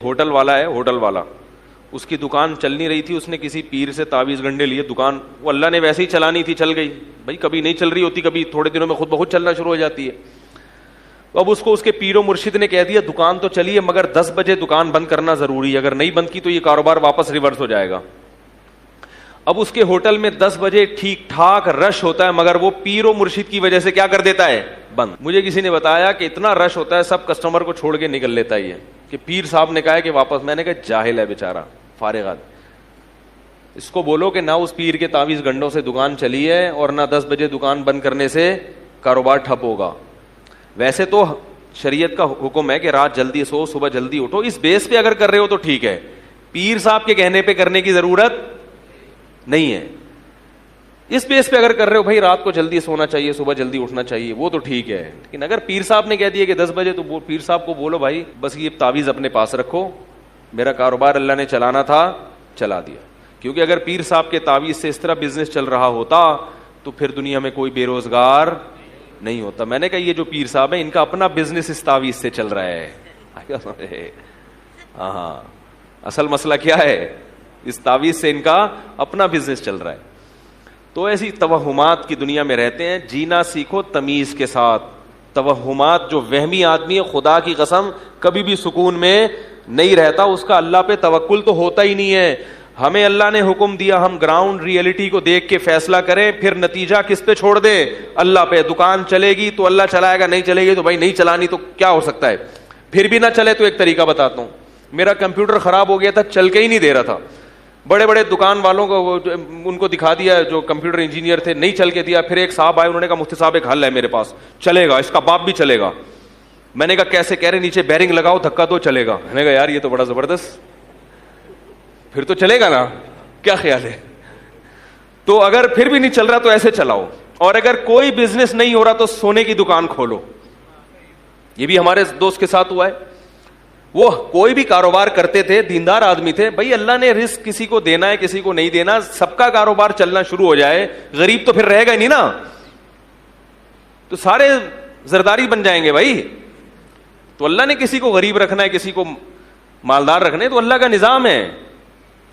Hotel والا ہے, hotel والا, اس کی دکان چل نہیں رہی تھی, اس نے کسی پیر سے تعویذ گنڈے لیے, دکان وہ اللہ نے ویسے ہی چلانی تھی, چل گئی. بھائی کبھی نہیں چل رہی ہوتی, کبھی تھوڑے دنوں میں خود بخود چلنا شروع ہو جاتی ہے. اب اس کو اس کے پیر و مرشد نے کہہ دیا دکان تو چلیے مگر 10 بجے دکان بند کرنا ضروری ہے, اگر نہیں بند کی تو یہ کاروبار واپس ریورس ہو جائے گا. اب اس کے ہوٹل میں 10 بجے ٹھیک ٹھاک رش ہوتا ہے, مگر وہ پیر و مرشد کی وجہ سے کیا کر دیتا ہے, بند. مجھے کسی نے بتایا کہ اتنا رش ہوتا ہے سب کسٹمر کو چھوڑ کے نکل لیتا ہے, یہ کہ پیر صاحب نے کہا ہے کہ واپس. میں نے کہا جاہل ہے بیچارہ, فارغ آدمی, اس کو بولو کہ نہ اس پیر کے تعویذ گنڈوں سے دکان چلی ہے اور نہ 10 بجے دکان بند کرنے سے کاروبار ٹھپ ہوگا. ویسے تو شریعت کا حکم ہے کہ رات جلدی سو صبح جلدی اٹھو, اس بیس پہ اگر کر رہے ہو تو ٹھیک ہے, پیر صاحب کے کہنے پہ کرنے کی ضرورت نہیں ہے. اس بیس پہ اگر کر رہے ہو بھائی رات کو جلدی سونا چاہیے صبح جلدی اٹھنا چاہیے, وہ تو ٹھیک ہے. لیکن اگر پیر صاحب نے کہہ دیا کہ 10 بجے, تو پیر صاحب کو بولو بھائی بس یہ تعویذ اپنے پاس رکھو, میرا کاروبار اللہ نے چلانا تھا چلا دیا. کیونکہ اگر پیر صاحب کے تعویذ سے اس طرح بزنس چل رہا ہوتا تو پھر دنیا میں کوئی بے روزگار نہیں ہوتا. میں نے کہا یہ جو پیر صاحب ہیں ان کا اپنا بزنس اس تعویذ سے چل رہا ہے. ہاں اصل مسئلہ کیا ہے, اس تعویذ سے ان کا اپنا بزنس چل رہا ہے. تو ایسی توہمات کی دنیا میں رہتے ہیں. جینا سیکھو تمیز کے ساتھ. توہمات, جو وہمی آدمی ہے خدا کی قسم کبھی بھی سکون میں نہیں رہتا, اس کا اللہ پہ توکل تو ہوتا ہی نہیں ہے. ہمیں اللہ نے حکم دیا ہم گراؤنڈ ریئلٹی کو دیکھ کے فیصلہ کریں, پھر نتیجہ کس پہ چھوڑ دیں, اللہ پہ. دکان چلے گی تو اللہ چلائے گا, نہیں چلے گی تو بھائی نہیں چلانی تو کیا ہو سکتا ہے. پھر بھی نہ چلے تو ایک طریقہ بتاتا ہوں. میرا کمپیوٹر خراب ہو گیا تھا, چل کے ہی نہیں دے رہا تھا. بڑے بڑے دکان والوں کو ان کو دکھا دیا, جو کمپیوٹر انجینئر تھے, نہیں چل کے دیا. پھر ایک صاحب آئے, انہوں نے کہا مفتی صاحب ایک حل ہے میرے پاس, چلے گا, اس کا باپ بھی چلے گا. میں نے کہا کیسے؟ کہہ رہے نیچے بیرنگ لگاؤ دھکا دو چلے گا. میں نے کہا یار یہ تو بڑا زبردست, پھر تو چلے گا نا, کیا خیال ہے؟ تو اگر پھر بھی نہیں چل رہا تو ایسے چلاؤ. اور اگر کوئی بزنس نہیں ہو رہا تو سونے کی دکان کھولو. یہ بھی ہمارے دوست کے ساتھ ہوا ہے. وہ کوئی بھی کاروبار کرتے تھے, دیندار آدمی تھے. بھائی اللہ نے رزق کسی کو دینا ہے کسی کو نہیں دینا, سب کا کاروبار چلنا شروع ہو جائے, غریب تو پھر رہے گا نہیں نا, تو سارے زرداری بن جائیں گے بھائی. تو اللہ نے کسی کو غریب رکھنا ہے کسی کو مالدار رکھنا ہے, تو اللہ کا نظام ہے.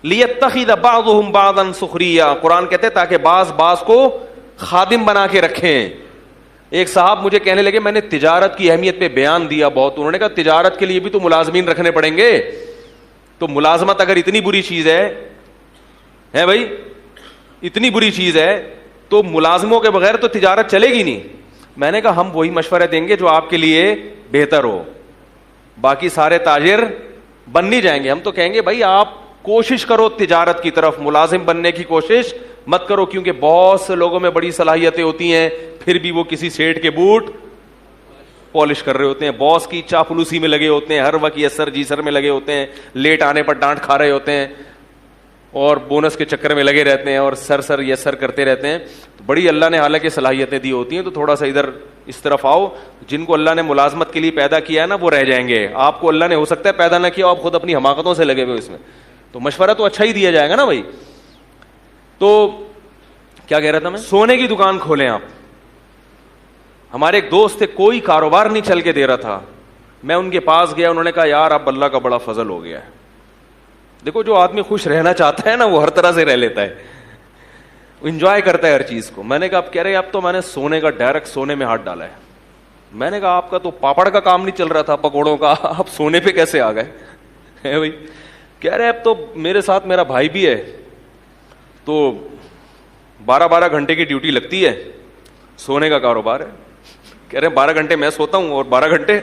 لیتخذ بعضهم بعضا سخریا, قرآن کہتے ہیں تاکہ بعض کو خادم بنا کے رکھیں. ایک صاحب مجھے کہنے لگے, میں نے تجارت کی اہمیت پہ بیان دیا بہت, انہوں نے کہا تجارت کے لیے بھی تو ملازمین رکھنے پڑیں گے. تو ملازمت اگر اتنی بری چیز ہے بھائی, اتنی بری چیز ہے تو ملازموں کے بغیر تو تجارت چلے گی نہیں. میں نے کہا ہم وہی مشورے دیں گے جو آپ کے لیے بہتر ہو, باقی سارے تاجر بن نہیں جائیں گے. ہم تو کہیں گے بھائی آپ کوشش کرو تجارت کی طرف, ملازم بننے کی کوشش مت کرو, کیونکہ بہت سے لوگوں میں بڑی صلاحیتیں ہوتی ہیں پھر بھی وہ کسی سیٹ کے بوٹ پالش کر رہے ہوتے ہیں, باس کی چاپلوسی میں لگے ہوتے ہیں, ہر وقت یس سر جی سر میں لگے ہوتے ہیں, لیٹ آنے پر ڈانٹ کھا رہے ہوتے ہیں, اور بونس کے چکر میں لگے رہتے ہیں, اور سر یس سر کرتے رہتے ہیں. بڑی اللہ نے حالانکہ صلاحیتیں دی ہوتی ہیں, تو تھوڑا سا ادھر اس طرف آؤ. جن کو اللہ نے ملازمت کے لیے پیدا کیا ہے نا وہ رہ جائیں گے. آپ کو اللہ نے ہو سکتا ہے پیدا نہ کیا, آپ خود اپنی حماقتوں سے لگے ہوئے اس میں, تو مشورہ تو اچھا ہی دیا جائے گا نا بھائی. تو کیا کہہ رہا تھا میں, سونے کی دکان کھولیں آپ. ہمارے ایک دوست تھے, کوئی کاروبار نہیں چل کے دے رہا تھا. میں ان کے پاس گیا, انہوں نے کہا یار اب اللہ کا بڑا فضل ہو گیا ہے. دیکھو جو آدمی خوش رہنا چاہتا ہے نا وہ ہر طرح سے رہ لیتا ہے, انجوائے کرتا ہے ہر چیز کو. میں نے کہا اب کہہ رہے اب تو میں نے سونے کا ڈائریکٹ سونے میں ہاتھ ڈالا ہے. میں نے کہا آپ کا تو پاپڑ کا کام نہیں چل رہا تھا پکوڑوں کا, آپ سونے پہ کیسے آ گئے بھائی؟ کہہ رہے اب تو میرے ساتھ میرا بھائی بھی ہے, تو 12 گھنٹے کی ڈیوٹی لگتی ہے, سونے کا کاروبار ہے. کہہ رہے 12 گھنٹے میں سوتا ہوں اور 12 گھنٹے